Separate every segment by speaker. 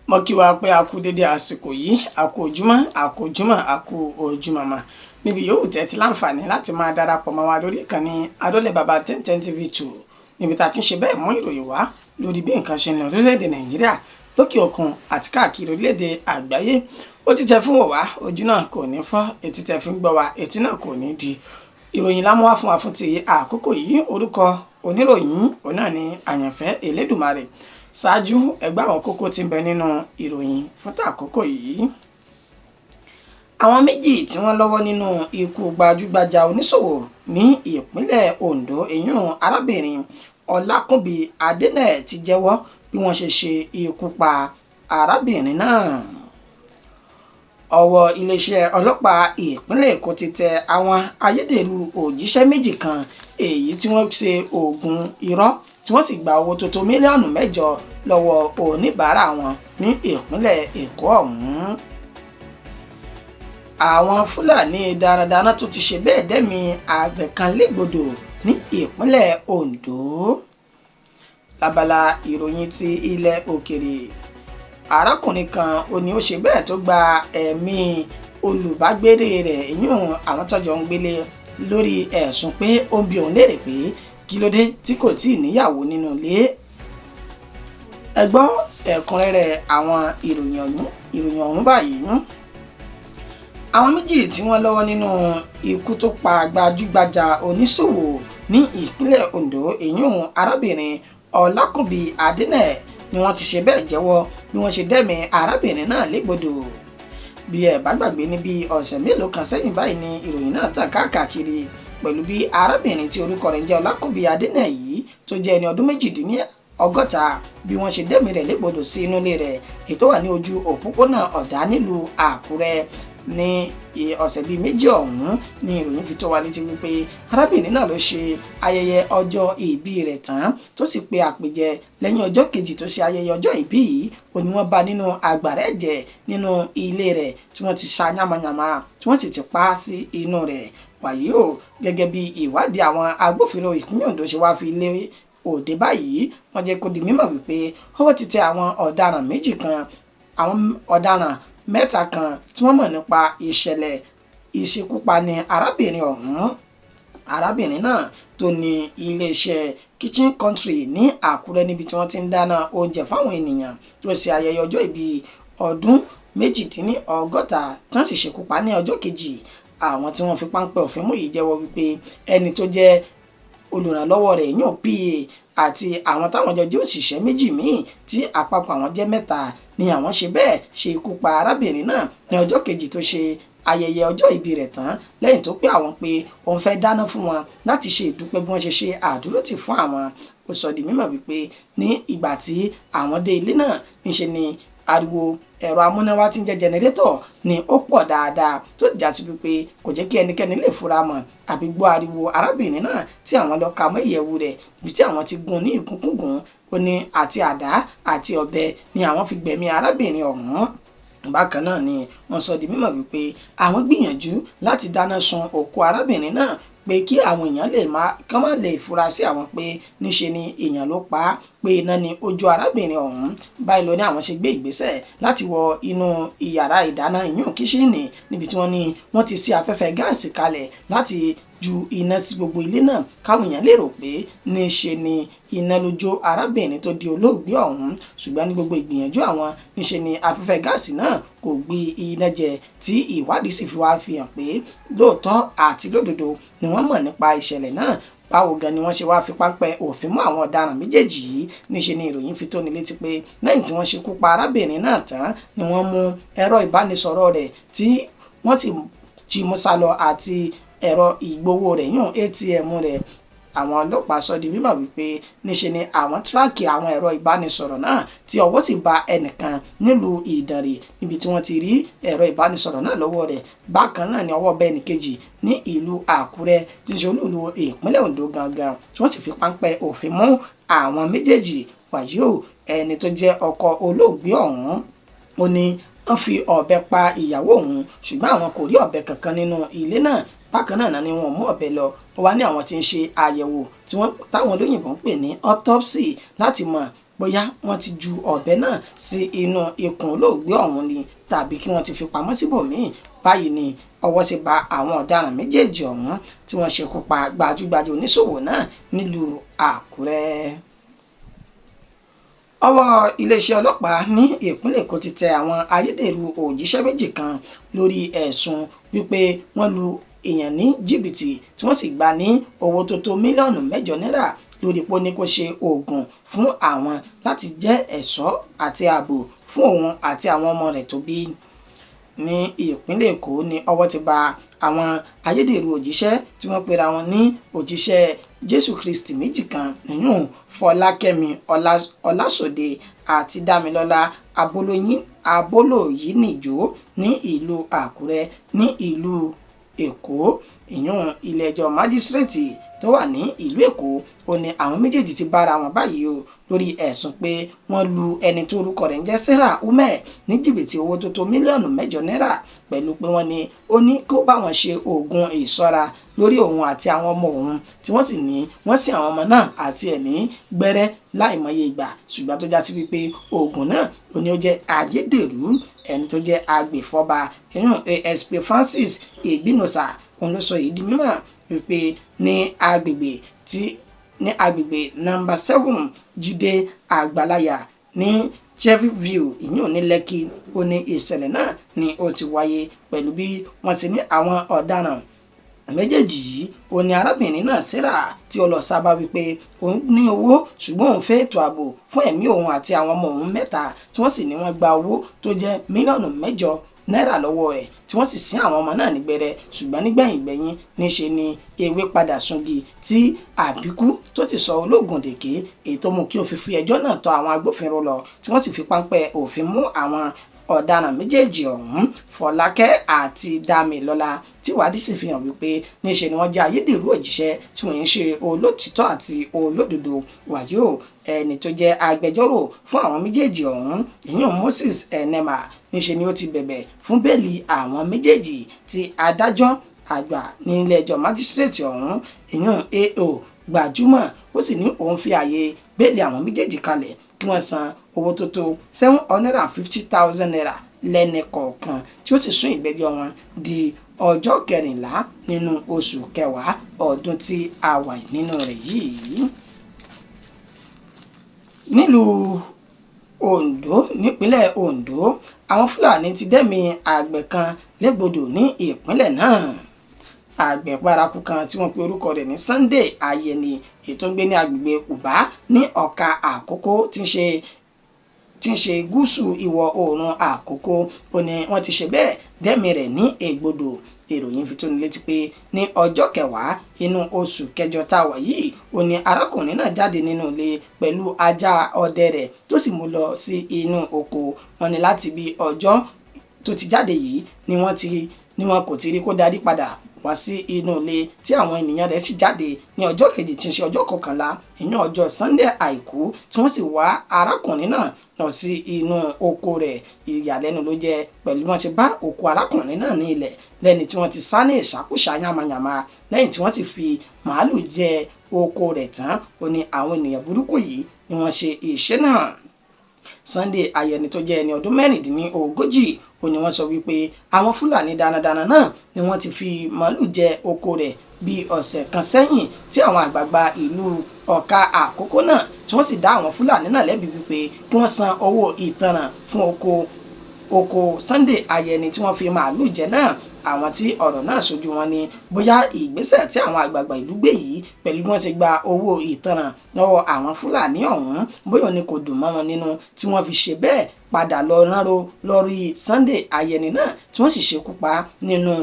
Speaker 1: mo kí wa pé a kú dédé àsìkò yìí, a kú ojúmọ́, a kú ojúmọ́, a kú ojúmọ́mọ́. Níbi yóò tẹ́tí láǹfààní láti máa darapọ̀ mọ́ wa lórí ìkànnì Adọ́lẹ̀ Baba 1010 TV2 níbi tá a ti ń ṣe bẹ́ẹ̀ mú ìròyìn wá lórí bí nǹkan ṣe ń lọ lórílẹ̀‐èdè Nàìjíríà, lókè òkun àti káàkiri orílẹ̀‐èdè àgbáyé. Ó ti tẹ fún wa, ojú náà kò ní fọ́, etí tẹ fún gbọ́ wa, etí náà kò ní di. Ìròyìn lámú wá fún wa fún ti àkókò yìí. Orúkọ oníròyìn òun náà ni Àyànfẹ́ Elédùmarè. Ṣáájú ẹgbẹ́ àwọn kókó tí ń bẹ nínú ìròyìn fún tàkókò yìí. Àwọn méjì tí wọ́n lọ́wọ́ nínú ikú gbajúgbajà oníṣòwò ní ìpínlẹ̀ Ondo, èyún arábìnrin Ọlákúnbí Adénẹ̀ ti jẹ́wọ́ bí wọ́n ṣe ṣe ikú pa arábìnrin náà. Ọwọ́ iléeṣẹ́ ọlọ́pàá ìpínlẹ̀ Èkó ti tẹ àwọn ayédèrú òjíṣẹ́ méjì kan, èyí tí wọ́n ṣe oògùn irọ́ tí wọ́n sì gba owó tó tó mílíọ̀nù 8 lọ́wọ́ oníbàárà wọn ní ìpínlẹ̀ Èkó ọ̀hún. Àwọn Fúlàní darandaran tó ti ṣe bẹ́ẹ̀ dẹ́mi àgbẹ̀ kan légbodò ní ìpínlẹ̀ Ondo. Lábala ìròyìn ti ilẹ̀ òkèrè, arákùnrin kan òní ó ṣe bẹ́ẹ̀ tó gba ẹ̀mí olùbágbére rẹ̀, ìyún àwọn tọ́jọ́ ń gbélé, lórí ẹ̀sùn pé ó ń bi òun léèrè pé kí ló dé tí kò tíì níyàwó nínú ilé. Ẹ gbọ́ ẹ̀kúnrẹ́rẹ́ àwọn ìròyìn ọ̀hún báyìí. Àwọn méjì tí wọ́n lọ́wọ́ nínú ikú tó pa gbajúgbajà oníṣòwò ní ìpínlẹ̀ Ondo, èyún arábìnrin Ọlákúnbí Adénẹ̀, ni wọ́n ti ṣe bẹ́ẹ̀ jẹ́wọ́ bí wọ́n ṣe dẹ́mi arábìnrin náà légbodò. Bí ẹ bá gbàgbé, ní bí ọ̀sẹ̀ mélòó kan sẹ́yìn báyìí ni ìròyìn náà tàn káàkiri pẹ̀lú bí arábìnrin tí orúkọ rẹ̀ ń jẹ́ Ọlákúnbí Adénẹ̀ yìí, tó jẹ́ ẹni ọdún 68, bí wọ́n ṣe dẹ́mi rẹ̀ légbodò sí inú ilé rẹ̀ èyí tó wà ní ojú òpópónà Ọ̀dà nílùú Àkúrẹ́. Ní ọ̀sẹ̀ bíi méjì ọ̀hún ni ìròyìn fi tó wa létí wípé arábìnrin náà ló ṣe ayẹyẹ ọjọ́ ìbí rẹ̀ tán tó sì pe àpèjẹ lẹ́yìn ọjọ́ kejì tó ṣe ayẹyẹ ọjọ́ ìbí yìí. Ó ní wọ́n bá nínú àgbàrá ẹ̀jẹ̀ nínú ilé rẹ̀ tí wọ́n ti ṣá yánmayànmá tí wọ́n sì ti pa á sí inú rẹ̀. Wàyí o, gẹ́gẹ́ bí ìwádìí àwọn agbófinró ìpínlẹ̀ Ondo ṣe wá fi lé òde báyìí, wọ́n jẹ́ kó di mímọ̀ wípé ọwọ́ ti tẹ àwọn ọ̀daràn méjì kan, àwọn ọ̀daràn 3 kan tí wọ́n mọ̀ nípa ìṣẹ̀lẹ̀ ìṣekúpani arábìnrin ọ̀hún. Arábìnrin náà tó ní iléeṣẹ́ Kitchen Country ní Àkúrẹ́, níbi tí wọ́n ti ń dáná oúnjẹ fáwọn ènìyàn, tó ṣe ayẹyẹ ọjọ́ ìbí ọdún 62 tí wọ́n sì ṣekúpa ní ọjọ́ kejì. Àwọn tí wọ́n fi páńpẹ́ òfin mú yìí jẹ́wọ́ wípé ẹni tó jẹ́ olùrànlọ́wọ́ rẹ̀ yàn PA àti àwọn táwọn jọ jẹ́ òṣìṣẹ́ méjì míì tí àpapọ̀ àwọn jẹ́ 3 ni àwọn ṣe bẹ́ẹ̀ ṣe ikú pa arábìnrin náà ní ọjọ́ kejì tó ṣe ayẹyẹ ọjọ́ ìbí rẹ̀ tán, lẹ́yìn tó pé àwọn pé òun fẹ́ dáná fún wọn láti ṣe ìdúpẹ́ bí wọ́n ṣe ṣe àdúrótì fún àwọn. Ó sọ di mímọ̀ wípé ní ìgbà tí àwọn dé ilé náà, níṣe ni ariwo ẹ̀rọ amúnáwá tí ń jẹ́ jẹnẹrétọ̀ ni ó pọ̀ dáadáa, tó já sí wípé kò jẹ́ kí ẹnikẹ́ni lè fura mọ̀ àbí gbọ́ ariwo arábìnrin náà tí àwọn lọ ka mọ́ ìyẹ̀wù rẹ̀, ibi tí àwọn ti gún ní ìkúnkúngún. Ó ní àti àdá àti ọ̀bẹ ni àwọn fi gbẹ̀mí arábìnrin ọ̀hún. Bákan náà ni wọ́n sọ di mímọ̀ wípé àwọn gbìyànjú láti dáná sun òkú arábìnrin náà pé kí àwọn èèyàn má lè fura sí àwọn pé níṣe ni èèyàn ló pa á, pé iná ni ojú arábìnrin ọ̀hún. Báyìí ló ní àwọn ṣe gbé ìgbésẹ̀ láti wọ inú ìyàrá ìdáná, ìyún kíṣìnì, níbi tí wọ́n ti ṣí afẹ́fẹ́ gáàsì kalẹ̀ láti ju iná sí gbogbo ilé náà, káwọn èèyàn lè rò pé níṣe ni iná ló jó arábìnrin tó di olóògbé ọ̀hún. Ṣùgbọ́n ní gbogbo ìgbìyànjú àwọn, níṣe ni afẹ́fẹ́ gáàsì náà kò gbé iná jẹ, tí ìwádìí sì fi wá fi hàn pé lóòótọ́ àti lódodo ni wọ́n mọ̀ nípa ìṣẹ̀lẹ̀ náà. Báwo gan ni wọ́n ṣe wá fi páńpẹ́ òfin mú àwọn ọ̀daràn méjèèjì yìí? Níṣe ni ìròyìn fi tó ní létí pé lẹ́yìn tí wọ́n ṣekú pa arábìnrin náà tán ni wọ́n mú ẹ̀rọ ìbánisọ̀rọ̀ rẹ̀ tí wọ́n sì jí mú sálọ àti ẹ̀rọ ìgbowó rẹ̀, yún ATM rẹ̀. Àwọn ọlọ́pàá sọ di mímọ̀ wípé níṣe ni àwọn tíráàkì àwọn ẹ̀rọ ìbánisọ̀rọ̀ náà tí ọwọ́ sì ba ẹnìkan nílùú Ìdànrè, níbi tí wọ́n ti rí ẹ̀rọ ìbánisọ̀rọ̀ náà lọ́wọ́ rẹ̀. Bákan náà ni ọwọ́ bá ẹnìkejì ní ìlú Àkúrẹ́ tí ń ṣe olúùlú ìpínlẹ̀ Ondo gangan, tí wọ́n sì fi páńpẹ́ òfin mú àwọn méjèèjì. Wàyí o, ẹni tó jẹ́ ọkọ olóògbé ọ̀hún, ó ní wọ́n fi ọ̀bẹ pa ìyàwó òun, ṣùgbọ́n àwọn kò rí ọ̀bẹ kankan nínú ilé náà. Bákan náà ni wọ́n mú ọ̀bẹ lọ. Ó wá ní àwọn tí ń ṣe àyẹ̀wò táwọn olóyìnbó ń pè ní autopsy láti mọ̀ bóyá wọ́n ti ju ọ̀bẹ náà sí inú ikùn olóògbé ọ̀hún ni tàbí kí wọ́n ti fi pamọ́ síbòmíì. Báyìí ni ọwọ́ ti bà àwọn ọ̀daràn méjèèjì ọ̀hún tí wọ́n ṣekú pa gbajúgbajà oníṣòwò náà nílùú Àkúrẹ́. Ọwọ́ iléeṣẹ́ ọlọ́pàá ní ìpínlẹ̀ Èkó ti tẹ àwọn ayédèrú òjíṣẹ́ méjì kan lórí ẹ̀sùn wípé wọ́n lu èèyàn ní jìbìtì tí wọ́n sì gbà ní owó tó tó mílíọ̀nù 8 náírà lórí pé ó ní kó ṣe oògùn fún àwọn láti jẹ́ ẹ̀ṣọ́ àti ààbò fún òun àti àwọn ọmọ rẹ̀ tó bí. Ní ìpínlẹ̀ Èkó ni ọwọ́ ti bà àwọn ayédèrú òjíṣẹ́ tí wọ́n pera wọn ní òjíṣẹ́ Jésù Kristi méjì kan nínú Fọlákẹ́mi Ọlásòde àti Dámilọ́lá Abolóyinìjó ní ìlú Àkúrẹ́ ní ìlú Èkó. ìyún ilé-ẹjọ́ májísírèètì tó wà ní ìlú Èkó ó ní àwọn méjèèjì ti bára wọn báyìí o lórí ẹ̀sùn pé wọ́n lu ẹni tó orúkọ rẹ̀ ń jẹ́ Sarah Umeh ní jìbìtì owó tó tó mílíọ̀nù 8 náírà pẹ̀lú pé wọ́n ní ó ní kó bá wọn ṣe oògùn ìṣọ́ra lórí òun àti àwọn ọmọ òun tí wọ́n sì ní wọ́n sin àwọn ọmọ náà àti ẹ̀mí gbẹ́rẹ́ láìmọye ìgbà ṣùgbọ́n tó já sí wípé oògùn náà ó ní ó jẹ́ ayédèrú. ẹni tó jẹ́ agbèfọ́ba ASP Francis Igbinosa òun ló sọ èyí di mímọ̀ wípé ní agbègbè nọ́mbà 7 Jídé Àgbàláyà ní Chevy View ìyún ní Lẹ́kì ó ní ìṣẹ̀lẹ̀ náà ni ó ti wáyé pẹ̀lú bí wọ́n ti ní àwọn ọ̀daràn méjèèjì yìí ó ní arábìnrin náà Sarah tí ó lọ sábà wípé òun ní owó ṣùgbọ́n òun fẹ́ ètò ààbò fún ẹ̀mí òun àti àwọn ọmọ òun 3 tí wọ́n sì ní wọ́n gba owó tó jẹ́ mílíọ̀nù 8 náírà lọ́wọ́ rẹ̀ tí wọ́n sì sin àwọn ọmọ náà nígbẹ̀rẹ̀ ṣùgbọ́n nígbẹ̀yìn níṣe ni ewé padà sungi tí àbíkú tó ti sọ ológun dèké èyí tó mú kí ó fi ẹjọ́ náà tọ̀ àwọn agbófinró lọ tí wọ́n sì fi páńpẹ́ òfin mú àwọn ọ̀daràn méjèèjì ọ̀hún Fọlákẹ́ àti Dámilọ́lá tí ìwádìí sì fi hàn wípé níṣe ni wọ́n jẹ́ ayédèrú òjíṣẹ́ tí wọ́n ń ṣe olótìtọ́ àti olódodo. wàyí o ẹni tó jẹ́ agbẹjọ́rò fún àwọn méjèèjì ọ̀hún ìyún Moses Enema níṣe ni ó ti bẹ̀bẹ̀ fún bẹ́ẹ̀lì àwọn méjèèjì tí adájọ́ àgbà ní ilé-ẹjọ́ májísírèètì ọ̀hún ìyún AO Gbajúmọ̀ ó sì ní òun fi ààyè bẹ́ẹ̀lì àwọn méjèèjì kalẹ̀ kí wọ́n san owó tó tó 750,000 naira lẹ́ni kọ̀ọ̀kan tí ó sì sún ìgbẹ́jọ́ wọn di ọjọ́ 14 nínú oṣù kẹwàá ọdún tí a wà nínú rẹ̀ yìí. Nílùú Ondo nípínlẹ̀ Ondo àwọn Fúlàní ti dẹ́mi àgbẹ̀ kan légbodò ní ìpínlẹ̀ náà. àgbẹ̀ paraku kan tí wọ́n pe orúkọ rẹ̀ ní Sunday Ayẹni ètò ń gbé ní agbègbè Uba ní Ọ̀ka Àkókó tí ń ṣe gúúsù ìwọ̀ oòrùn Àkókó ó ní wọ́n ti ṣe bẹ́ẹ̀ dẹ́mi rẹ̀ ní ègbodò. ìròyìn fi tó ní létí pé ní ọjọ́ 10 inú oṣù kẹjọ tá a wà yìí ó ní arákùnrin náà jáde nínú ilé pẹ̀lú ajá ọdẹ rẹ̀ tó sì mú lọ sí inú oko. wọ́n ní láti bí ọjọ́ tó ti jáde yìí ni wọ́n kò ti rí kó darí padà wá sí inú ilé tí àwọn ènìyàn rẹ̀ sì jáde ní ọjọ́ kejì tí ń ṣe ọjọ́ 11 ìyẹn ọjọ́ Sunday àìkú tí wọ́n sì wá arákùnrin náà lọ sí inú oko rẹ̀. ìyàlẹ́nu ló jẹ́ pẹ̀lú wọ́n ti bá òkú arákùnrin náà ní ilẹ̀ lẹ́ni tí wọ́n ti sá ní ìṣàkóṣà yamayama lẹ́yìn tí wọ́n sì fi màálù jẹ oko rẹ̀ tán ó ní àwọn ènìyàn burúkú yìí ni wọ́n ṣe iṣẹ́ náà. Sunday Ayẹni tó jẹ́ ẹni ọdún 36 ó ní wọ́n sọ wípé àwọn Fúlàní darandaran náà ni wọ́n ti fi màálù jẹ oko rẹ̀ bí ọ̀sẹ̀ kan sẹ́yìn tí àwọn àgbààgbà ìlú Ọ̀ka Àkókó náà tí wọ́n sì dá àwọn Fúlàní náà lẹ́bi wípé kí wọ́n san owó ìtanràn fún oko Sunday Ayẹni tí wọ́n fi màálù jẹ náà. àwọn tí ọ̀rọ̀ náà sojú wọn ni bóyá ìgbésẹ̀ tí àwọn àgbààgbà ìlú gbé yìí pẹ̀lú bí wọ́n ṣe gba owó ìtanràn lọ́wọ́ àwọn Fúlàní ọ̀hún bóyá ni kò dùn mọ́ wọn nínú tí wọ́n fi ṣe bẹ́ẹ̀ padà lọ ránró lórí Sunday Ayẹni náà tí wọ́n sì ṣekú pa nínú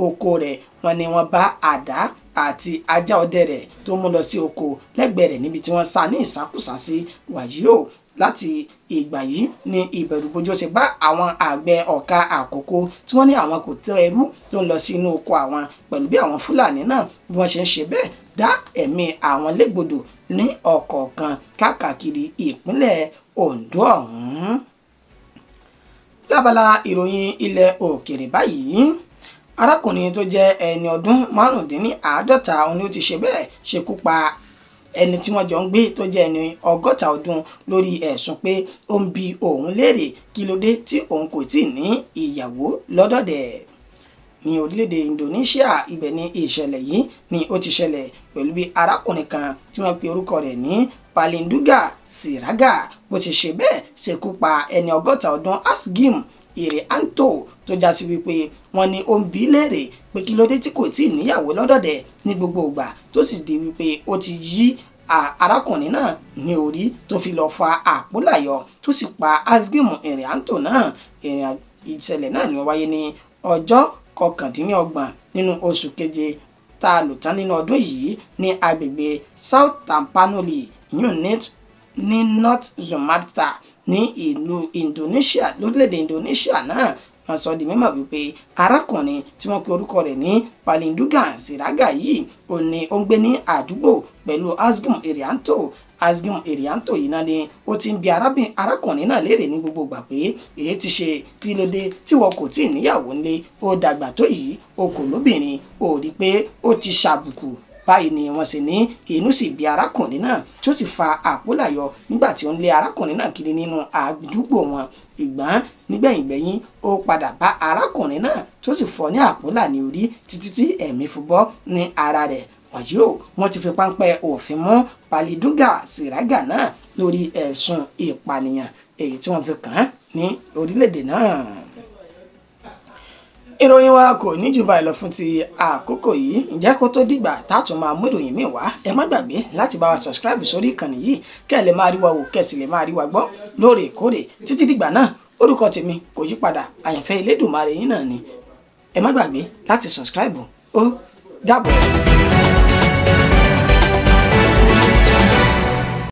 Speaker 1: oko rẹ̀. wọ́n ní wọ́n bá àdá àti ajá ọdẹ rẹ̀ tó mú lọ sí oko lẹ́gbẹ̀ẹ́ rẹ̀ níbi tí wọ́n sá ní ìsákùsá sí. wàyí o láti ìgbà yìí ni ìbẹ̀rùbojo ṣe bá àwọn àgbẹ̀ Ọ̀ka Àkókó tí wọ́n ní àwọn kò tẹ́ ẹrú tó ń lọ sí inú oko àwọn pẹ̀lú bí àwọn Fúlàní náà bí wọ́n ṣe ń ṣe bẹ́ẹ̀ dá ẹ̀mí àwọn légbodò ní ọ̀kọ̀ọ̀kan káàkiri ìpínlẹ̀ Ondo ọ̀hún. lábala ìròyìn ilẹ̀ òkèrè báyìí arákùnrin tó jẹ́ ẹni ọdún 55 òun ni ó ti ṣe bẹ́ẹ̀ ṣekú pa ẹni tí wọ́n jọ ń gbé tó jẹ́ ẹni 60 ọdún lórí ẹ̀sùn pé ó ń bi òun léèrè kí ló dé tí òun kò tíì ní ìyàwó lọ́dọ̀dẹ̀. Ní orílẹ̀-èdè Indonesia ibẹ̀ ni ìṣẹ̀lẹ̀ yìí ni ó ti ṣẹlẹ̀ pẹ̀lú bí arákùnrin kan tí wọ́n pe orúkọ rẹ̀ ní Palinduga Siraga bó ti ṣe bẹ́ẹ̀ ṣekú pa ẹni 60 ọdún Asgim Irianto tó já sí wípé wọ́n ní ó ń bi léèrè pé kí ló dé tí kò tíì níyàwó lọ́dọ̀dẹ̀ ní gbogbo ìgbà tó sì di wípé ó ti yí arákùnrin náà ní orí tó fi lọ fa àpòláyọ tó sì pa Asgim Irianto náà. Ìṣẹ̀lẹ̀ náà ni ó wáyé ní ọjọ́ 29 nínú oṣù keje tá a lò tán nínú ọdún yìí ní agbègbè South Tapanuli unit ní North Sumatra ní ìlú Indonesia lórílẹ̀‐èdè Indonesia náà. Wọ́n sọ di mímọ̀ wípé arákùnrin tí wọ́n pe orúkọ rẹ̀ ní Palinduga Siraga yìí ó ní ó ń gbé ní àdúgbò pẹ̀lú Asgim Irianto. Asgim Irianto yìí náà ni ó ti ń bi arákùnrin náà léèrè ní gbogbo ìgbà pé èyí ti ṣe kí ló dé tí wọn kò tí ì níyàwó ńlé, ó dàgbà tó yìí o kò lóbìnrin, ó rí pé ó ti ṣàbùkù. Báyìí ni wọ́n sì ní inú sì bí arákùnrin náà tó sì fa àpòláyọ nígbà tí ó ń lé arákùnrin náà kiri nínú àdúgbò wọn. Ìgbọ́n nígbẹ̀yìngbẹ̀yìn ó padà bá arákùnrin náà tó sì fọ́ ní àpòlà ní orí títí tí ẹ̀mí fi bọ́ ní ara rẹ̀. Wàyí o, wọ́n ti fi páńpẹ́ òfin mú Palinduga Siraga náà lórí ẹ̀sùn ìpànìyàn èyí tí wọ́n fi kàn án ní orílẹ̀-èdè náà. Ìròyìn wa kò ní jù báyìí lọ fún ti àkókò yìí. Ǹjẹ́ kó tó dìgbà tátún máa mú ìròyìn míì wá, ẹ má gbàgbé láti bá wa subscribe sórí ìkànnì yìí kẹ́ ẹ lè máa rí wa wò kẹ́ ẹ sì lè máa rí wa gbọ́ lóòrèkóòrè. Títí dìgbà náà, orúkọ tèmi kò yí padà, àyànfẹ́ Elédùmarè yín náà ni. Ẹ má gbàgbé láti subscribe. Ó dàbọ̀.